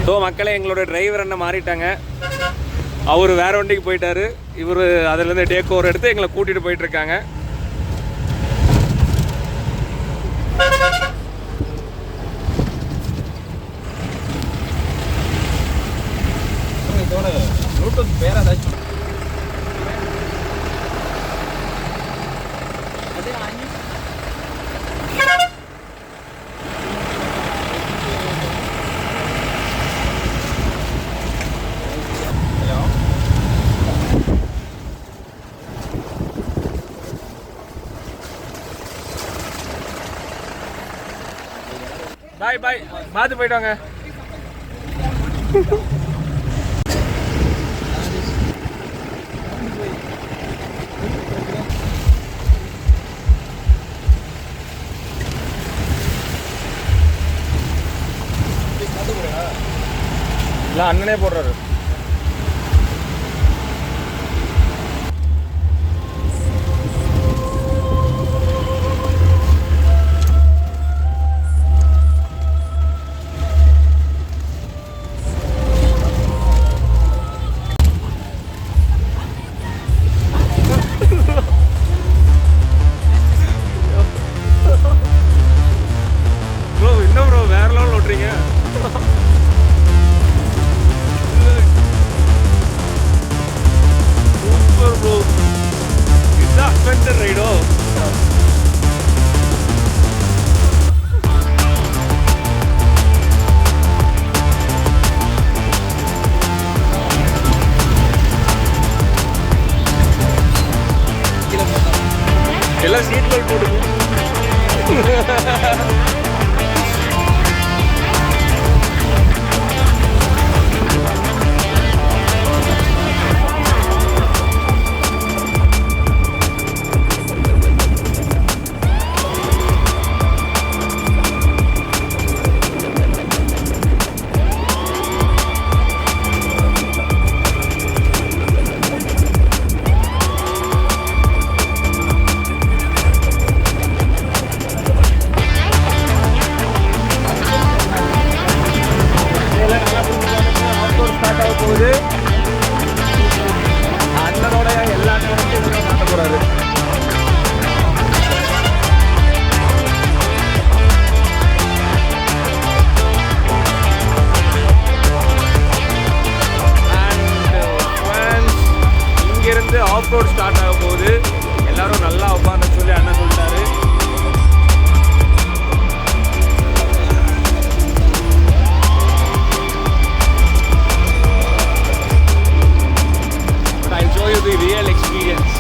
So மக்களே, எங்களோட driver என்ன மாறிட்டாங்க. அவர் வேற வண்டிக்கு போயிட்டாரு. இவர் அதுலேருந்து டேக் ஓவர் எடுத்து எங்களை கூட்டிகிட்டு போயிட்டுருக்காங்க. இதோட ப்ளூடூத் பேர் ஏதாச்சும் பாய் பாய், பார்த்து போயிட்டு வாங்க. இல்லை, அண்ணனே போடுறாரு. ப்ரோ, இன்னும் ப்ரோ வேற லெவல் ஓட்டுறீங்க. சூப்பர் ப்ரோ, இதுதான் அட்வென்ச்சர் ரைடோ. எல்லாம் சீட் பெல்ட் போடுங்க. போகுது. அண்ணனோட எல்லா நேரத்தையும் மாட்ட போறாரு. இங்கிருந்து ஆஃப் ரோட் ஸ்டார்ட் ஆக போகுது. எல்லாரும் நல்லா உட்காந்து சொல்லி அண்ணன் சொல்லிட்டாரு. I'll show you the real experience.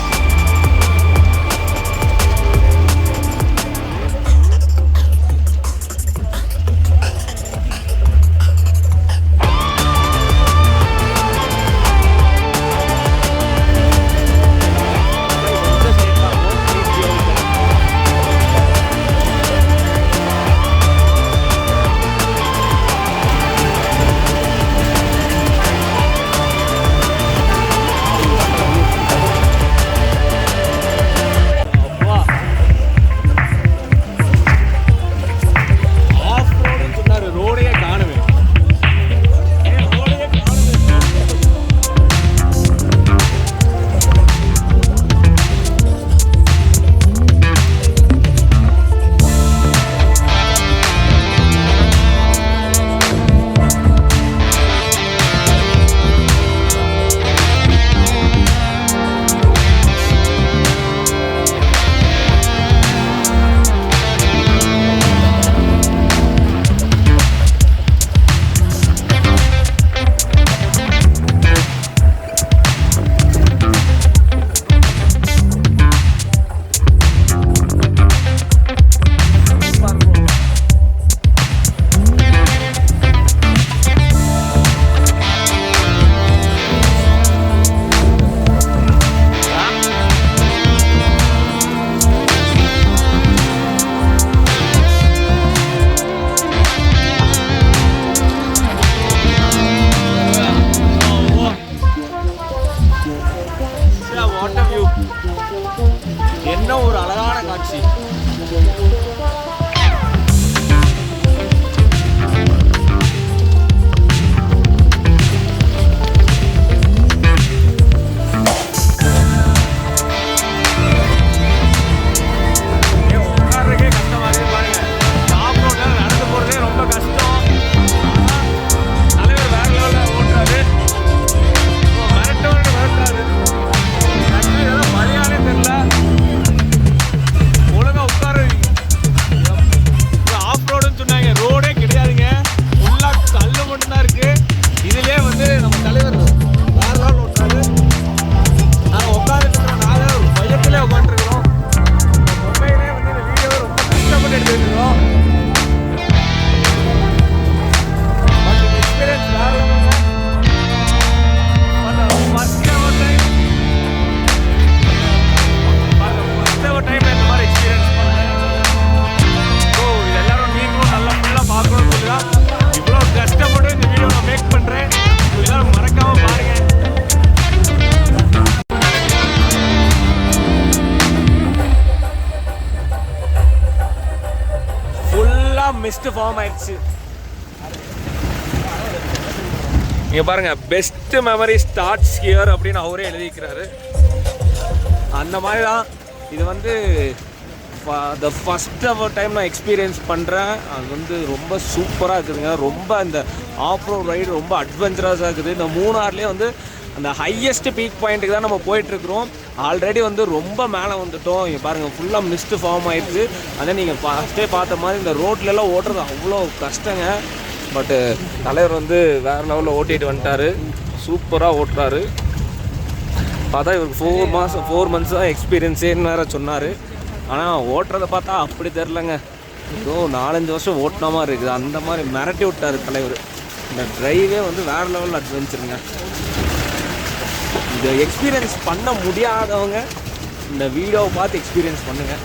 Mist form ஆயிடுச்சு. இங்கே பாருங்கள், பெஸ்ட் மெமரி ஸ்டார்ட்ஸ் ஹியர் அப்படின்னு அவரே எழுதிக்கிறாரு. அந்த மாதிரி தான் இது வந்து த ஃபஸ்ட் டைம் நான் எக்ஸ்பீரியன்ஸ் பண்ணுறேன். அது வந்து ரொம்ப சூப்பராக இருக்குதுங்க. ரொம்ப இந்த ஆஃப் ரோட் ரைடு ரொம்ப அட்வென்ச்சரஸாக இருக்குது. இந்த மூணார்லேயே வந்து அந்த ஹையஸ்ட் பீக் பாயிண்ட்டுக்கு தான் நம்ம போயிட்டுருக்குறோம். ஆல்ரெடி வந்து ரொம்ப மேலே வந்துட்டோம். இங்கே பாருங்கள், ஃபுல்லாக மிஸ்ட்டு ஃபார்ம் ஆயிடுச்சு. அதே நீங்கள் ஃபஸ்ட்டே பார்த்த மாதிரி இந்த ரோட்லலாம் ஓட்டுறது அவ்வளோ கஷ்டங்க. பட்டு தலைவர் வந்து வேறு லெவலில் ஓட்டிகிட்டு வந்துட்டார். சூப்பராக ஓட்டுறாரு. பார்த்தா இவருக்கு 4 months தான் எக்ஸ்பீரியன்ஸேன்னு வேறு சொன்னார். ஆனால் ஓட்டுறதை பார்த்தா அப்படி தெரிலங்க, ஏதோ 4-5 வருஷம் ஓட்டின மாதிரி இருக்குது. அந்த மாதிரி மிரட்டி விட்டார் தலைவர். இந்த ட்ரைவே வந்து வேறு லெவலில் அட்வென்ச்சருங்க. இந்த எக்ஸ்பீரியன்ஸ் பண்ண முடியாதவங்க இந்த வீடியோவை பார்த்து எக்ஸ்பீரியன்ஸ் பண்ணுங்கள்.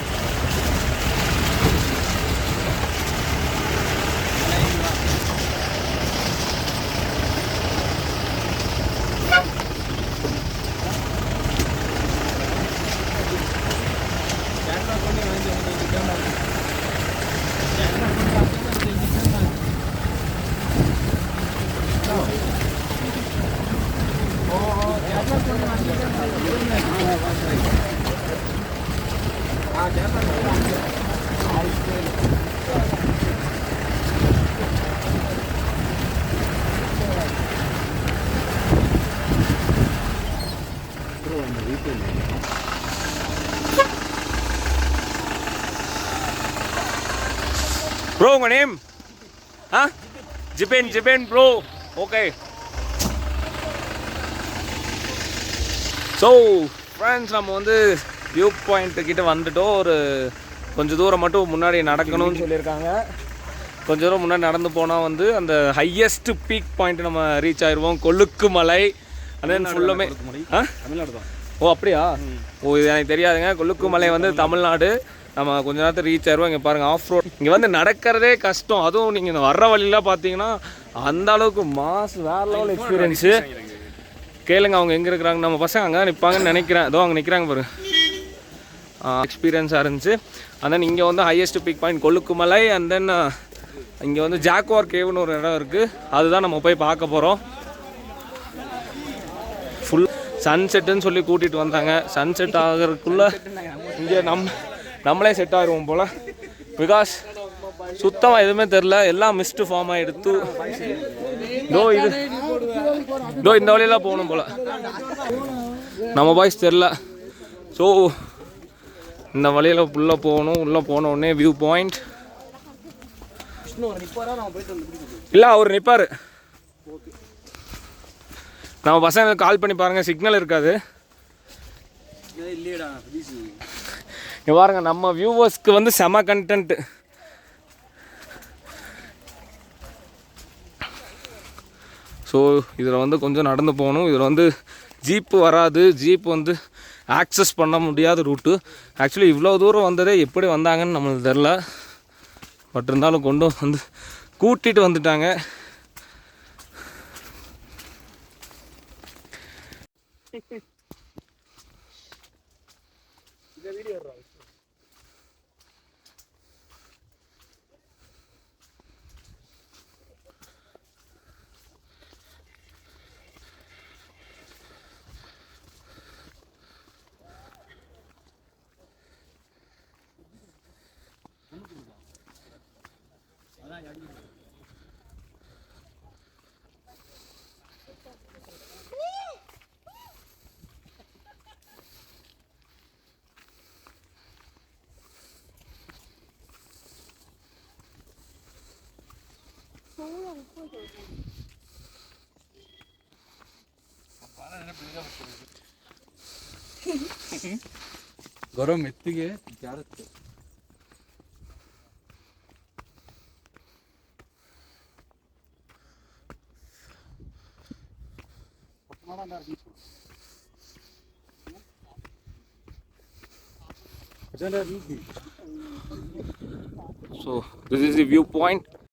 Bro, உங்க நேம்? ஜிபேன் ப்ரோ. ஓகே. ஸோ ஃப்ரெண்ட்ஸ், நம்ம வந்து வியூ பாயிண்ட்டுக்கிட்ட வந்துட்டோம். ஒரு கொஞ்சம் தூரம் மட்டும் முன்னாடி நடக்கணும்னு சொல்லியிருக்காங்க. கொஞ்சம் தூரம் முன்னாடி நடந்து போனால் வந்து அந்த ஹையஸ்ட் பீக் பாயிண்ட் நம்ம ரீச் ஆயிடுவோம். கொழுக்கு மலை. அதே ஃபுல்லுமே தமிழ்நாடு தான். ஓ அப்படியா? ஓ இது எனக்கு தெரியாதுங்க. கொழுக்கு மலை வந்து தமிழ்நாடு. நம்ம கொஞ்ச நேரத்தில் ரீச் ஆயிடுவோம். இங்கே பாருங்கள், ஆஃப் ரோட். இங்கே வந்து நடக்கிறதே கஷ்டம். அதுவும் நீங்கள் இந்த வர்ற வழியெலாம் பார்த்தீங்கன்னா அந்த அளவுக்கு மாஸ் வேறு லெவல் எக்ஸ்பீரியன்ஸு. கேளுங்க அவங்க எங்கே இருக்கிறாங்க. நம்ம பசங்க அங்கே தான் நிற்பாங்கன்னு நினைக்கிறேன். ஏதோ அங்கே நிற்கிறாங்க பாருங்க. எக்ஸ்பீரியன்ஸாக இருந்துச்சு. அண்ட் தென் இங்கே வந்து highest peak point Kolukkumalai. And then இங்கே வந்து ஜாக்வார் கேவ்னு ஒரு இடம் இருக்குது. அதுதான் நம்ம போய் பார்க்க போகிறோம். ஃபுல் சன்செட்டுன்னு சொல்லி கூட்டிகிட்டு வந்தாங்க. சன்செட் ஆகிறதுக்குள்ளே இங்கே நம்மளே செட் ஆகிடுவோம் போல். பிகாஸ் சுத்தமாக எதுவுமே தெரில. எல்லாம் மிஸ்ட்டு ஃபார்ம் ஆகிடுத்து. இந்த வழியெல்லாம் போகணும் போல். நம்ம பாய்ஸ் தெரில. ஸோ இந்த வழியில் உள்ளே போகணும். உள்ளே போன உடனே வியூ பாயிண்ட். இல்லை, அவர் நிற்பார். நம்ம பசங்களுக்கு கால் பண்ணி பாருங்கள், சிக்னல் இருக்காது. இங்கே பாருங்க, நம்ம வியூவர்ஸ்க்கு வந்து செம கண்டென்ட்டு. ஸோ இதில் வந்து கொஞ்சம் நடந்து போகணும். இதில் வந்து ஜீப்பு வராது. ஜீப் வந்து ஆக்சஸ் பண்ண முடியாத ரூட்டு. ஆக்சுவலி இவ்வளோ தூரம் வந்ததே எப்படி வந்தாங்கன்னு நம்மளுக்கு தெரில. பட் இருந்தாலும் கொண்டு வந்து கூட்டிகிட்டு வந்துட்டாங்க. Gaurav ಮೆತ್ತಿಗೆ ಜಾರತ್ತೆ. So this is the viewpoint.